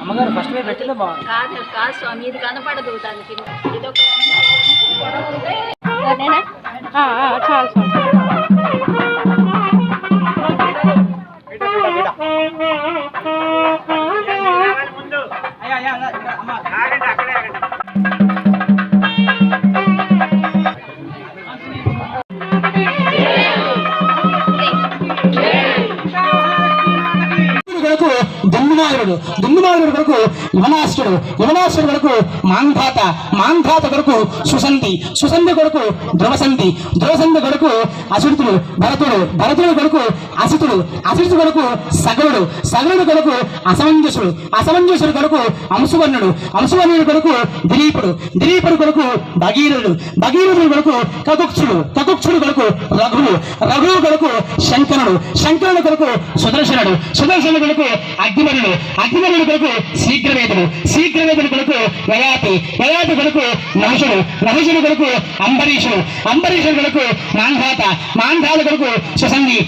అమ్మగారు ఫస్ట్ మీరు పెట్టిలో బాగుంది. కాదు కాదు స్వామి, ఇది కనపడదు దానికి. ఇదొక చాలు దుందుమాలుడు కొరకు యువనాశ్వరుడు కొరకు మాంధాత కొరకు సుసంధి కొరకు ధ్రువసంధి కొరకు అసురుతుడు భరతుడు కొరకు అసితుడు కొరకు సగరుడు కొరకు అసమంజసుడు కొరకు అంశువర్ణుడు కొరకు దిలీపుడు కొరకు భగీరథుడు కొరకు కకుక్షుడు కొరకు రఘువు కొరకు శంకరుడు కొరకు సుదర్శనుడు కొరకు అగ్నిమరుడు కొరకు శీఘ్రవేదుడు కొరకు యయాతి కొరకు నహుషుడు కొరకు అంబరీషుడు కొరకు మాంధాత కొరకు సుసంధి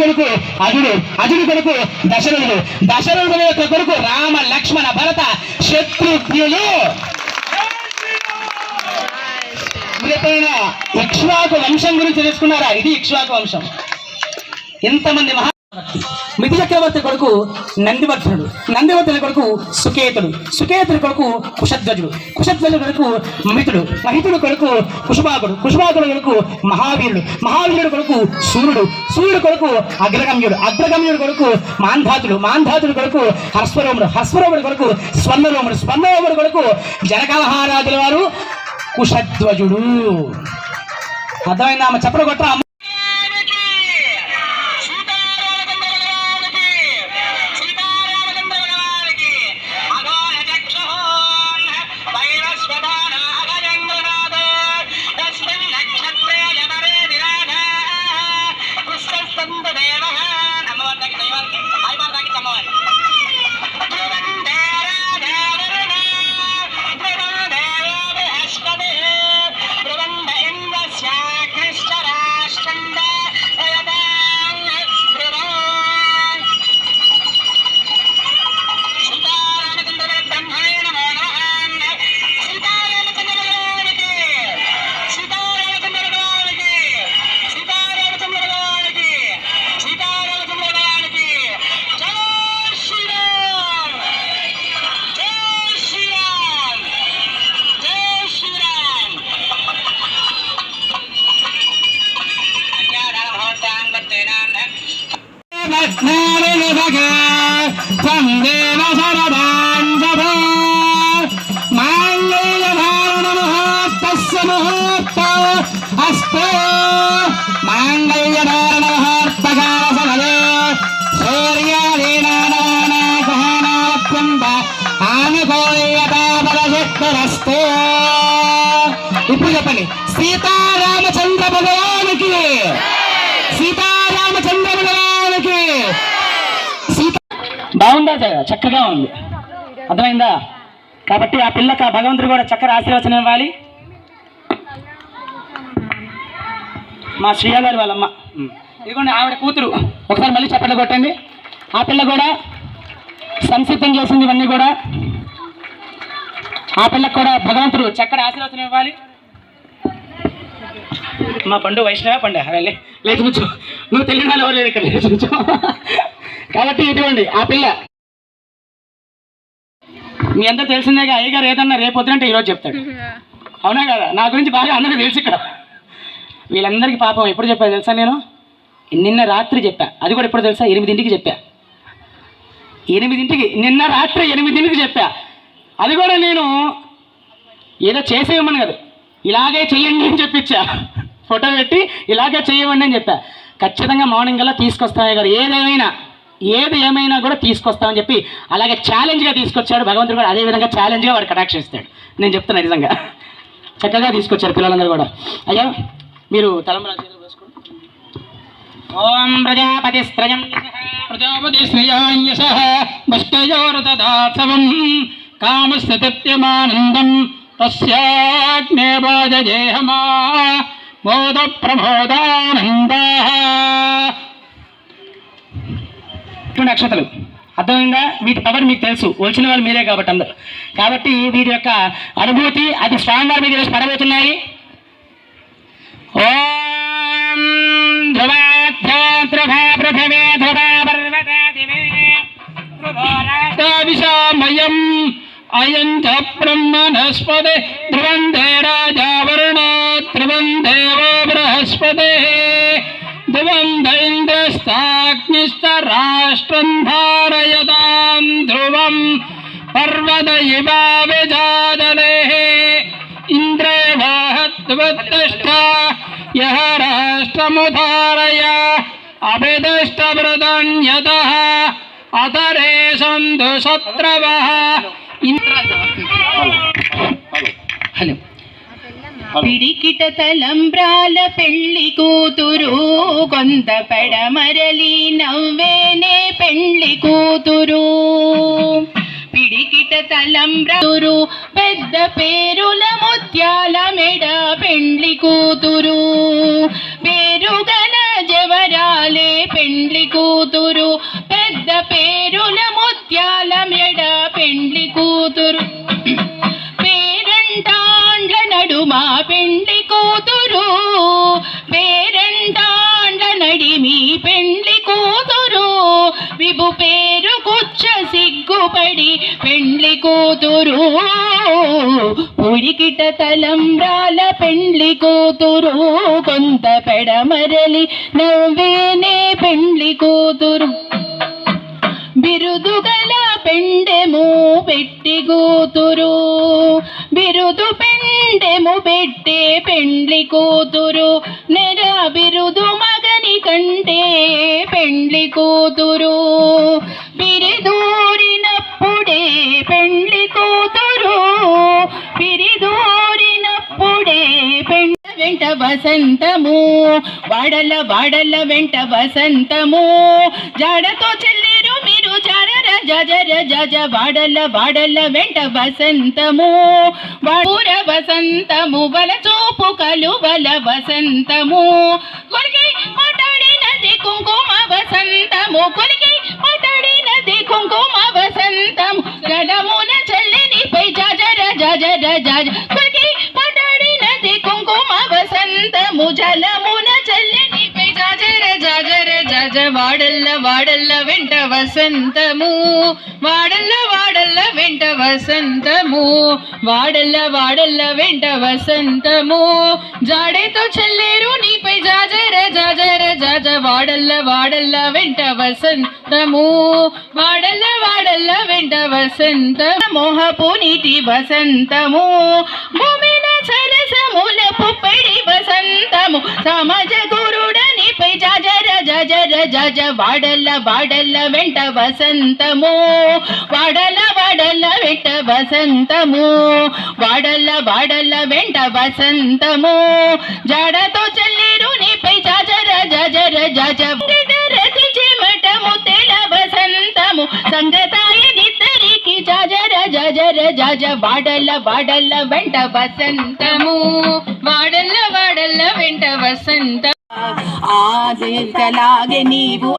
కొరకు అజుడు కొరకు దశరథుడు యొక్క కొరకు రామ లక్ష్మణ భరత శత్రుఘ్నులు. ఇక్ష్వాకు వంశం గురించి తెలుసుకున్నారా? ఇది ఇక్ష్వాకు వంశం. ఎంతమంది మిథి చక్రవర్తి కొడుకు నందివర్ధనుడు కొడుకు సుకేతుడు కొడుకు కుశధ్వజుడు కొడుకు మహితుడు కొడుకు కుశుభాగుడు కొడుకు మహావీరుడు కొడుకు సూర్యుడు కొడుకు అగ్రగమ్యుడు కొడుకు మాంధాతుడు కొడుకు హర్స్వరోముడు కొడుకు స్వర్ణరోముడు కొడుకు జనక మహారాజుల వారు కుశధ్వజుడు. అర్థమైందా? ఆమె చెప్పడు కొట్ట. ఇప్పుడు చెప్పండి, సీతారామచంద్ర భగవానికి, బాగుందా? చక్కగా ఉంది. అర్థమైందా? కాబట్టి ఆ పిల్లకి ఆ భగవంతుడు కూడా చక్కగా ఆశీర్వచనం ఇవ్వాలి. మా శ్రీయ గారి వాళ్ళమ్మ, ఇదిగోండి ఆవిడ కూతురు. ఒకసారి మళ్ళీ చప్పట్లు కొట్టండి. ఆ పిల్ల కూడా సంసిద్ధం చేసింది ఇవన్నీ కూడా. ఆ పిల్లకు కూడా భగవంతుడు చక్కటి ఆశీర్వచనం ఇవ్వాలి. మా పండు వైష్ణవ పండు లేదు కూర్చో, నువ్వు తెలియని వాళ్ళు ఎవరు లేదు ఇక్కడ, లేదు కూర్చో. కాబట్టి ఇటువంటి ఆ పిల్ల మీ అందరూ తెలిసిందేగా. అయ్యగారు ఏదన్నా రేపు వద్దంటే ఈరోజు చెప్తాడు. అవునా కదా? నా గురించి బాగా అందరికీ తెలుసు ఇక్కడ. వీళ్ళందరికీ పాపం ఎప్పుడు చెప్పాను తెలుసా? నేను నిన్న రాత్రి చెప్పా. అది కూడా ఎప్పుడు తెలుసా? 8ంటికి చెప్పా. 8ంటికి, నిన్న రాత్రి 8ంటికి చెప్పా. అది కూడా నేను ఏదో చేసేయమని కదా, ఇలాగే చెయ్యండి అని చెప్పించా. ఫోటో పెట్టి ఇలాగే చేయమండి అని చెప్పా. ఖచ్చితంగా మార్నింగ్ కల్లా తీసుకొస్తామే గారు, ఏది ఏమైనా కూడా తీసుకొస్తామని చెప్పి అలాగే ఛాలెంజ్గా తీసుకొచ్చాడు భగవంతుడు కూడా. అదేవిధంగా ఛాలెంజ్గా వాడు కటాక్షిస్తాడు. నేను చెప్తున్నా నిజంగా చక్కగా తీసుకొచ్చారు పిల్లలందరూ కూడా. అయ్యా మీరు తలంబ్రాలు చేతులు వేసుకోండి. ఓం ప్రజాపతిస్త్రయం ప్రజాపతిశ్రయాన్యసః భష్టయోరతదాత్సవం కామస్తత్యమానందం తస్యాగ్నే బాజేహమా మోద ప్రమోదానంద. అక్షతలు అర్థమైందా? వీటి పవర్ మీకు తెలుసు, వచ్చిన వాళ్ళు మీరే కాబట్టి అందరు. కాబట్టి వీటి యొక్క అనుభూతి అది స్ట్రాంగ్గా మీద ఈరోజు పడబోతున్నాయి. ఓం ధ్రువాధ్యామయం అయం చ బ్రహ్మణస్పదే ధ్రువందే రాజా వరుణో ధ్రువం దేవో బృహస్పతే ధ్రువందేంద్రస్తాగ్నిశ్చ రాష్ట్రం ధారయతాం ధ్రువం పర్వత ఇవ విజాదలే ఇంద్రే వాహత్వత్తిష్ట యః రాష్ట్రముధారయ అభిదిష్టవృతన్యతః అతరే సంధు శత్రవః. హలో పిడికిట తలంబ్రాల పెళ్లి కూతురు కొంత పెడమరలి నవ్వేనే పెళ్లి కూతురు. పిడికిట తలంబ్రాలు పెద్ద పేరుల ముత్యాల మెడ పెండ్లి కూతురు. పేరుగల జవరాలే పెండ్లి కూతురు. పెద్ద పేరుల ముత్యాల మెడ పెండ్లి కూతురు. పేరంటాండ్ల నడుమా పెండ్లి కూతురు. పేరంటాండ్ల నడిమి పెండ్లి కూతురు. విభు పేరు కుచ్చ సిగ్గుపడి పెండ్లి కూతురు. ఉడికిట తలంబ్రాల పెండ్లి కూతురు కొంత పెడమరలి నవ్వేనే పెండ్లి కూతురు. బిరుదుగల పెండెము పెట్టి కూతురు. బిరుదు పెండెము పెట్టే పెండ్లి కూతురు. నెర బిరుదు మగని కంటే పెండ్లి కూతురు. బిరిదూరినప్పుడే పెండ్లి కూతురు. బిరిదూరినప్పుడే వెంట వసంతము వాడల వాడల వెంట వసంతము. జాడతో చెల్లేరు మీరు జర జర జజ వాడల వాడల వెంట వసంతము. వాడూర వసంతము వల చూపు కలువల వసంతము. కొలికి మాట్లాడినది కుంకుమ వసంతము. కొలికి మాట్లాడినది కుంకుమ వసంతము. జడమున చల్లినిపై జజర జజర జజ కొలికి మాట్లాడినది కుంకుమ వసంతము. జలమున చల్లినిపై జజర జజర జజ వాడల్ల వాడల్ల వెంట వసంతము. వాడల్ల వాడల్ల వెంట వసంతము. వాడల్ల వాడల్ల వెంట వసంతము. జాడేతో చెల్లేరు నీపై జాజర జాజర జాజ వాడల్ల వాడల్ల వెంట వసంతము. వాడల్ల వాడల్ల వెంట వసంత మోహపు నీటి వసంతము. భూమిన సరసముల పుప్పడి వసంతము. సమాజ గురుడనిపై జాజర జాజర జాజ వాడల్ల వాడల్ల వెంట వసంతము. వాడల్ల వాడల్ల వెంట వసంతము. వాడల్ల వాడల్ల వెంట వసంతము. జాడతో చెల్లేరు నీపై జాజర జాజర జాజ రతి చెమటము తెల వసంతము. సంగతాయి నిద్దరికి జాజర జాజర జాజ వాడల్ల వాడల్ల వెంట వసంతము. వాడల్ల వాడల్ల వెంట వసంత. ఆదికలాగే నీవు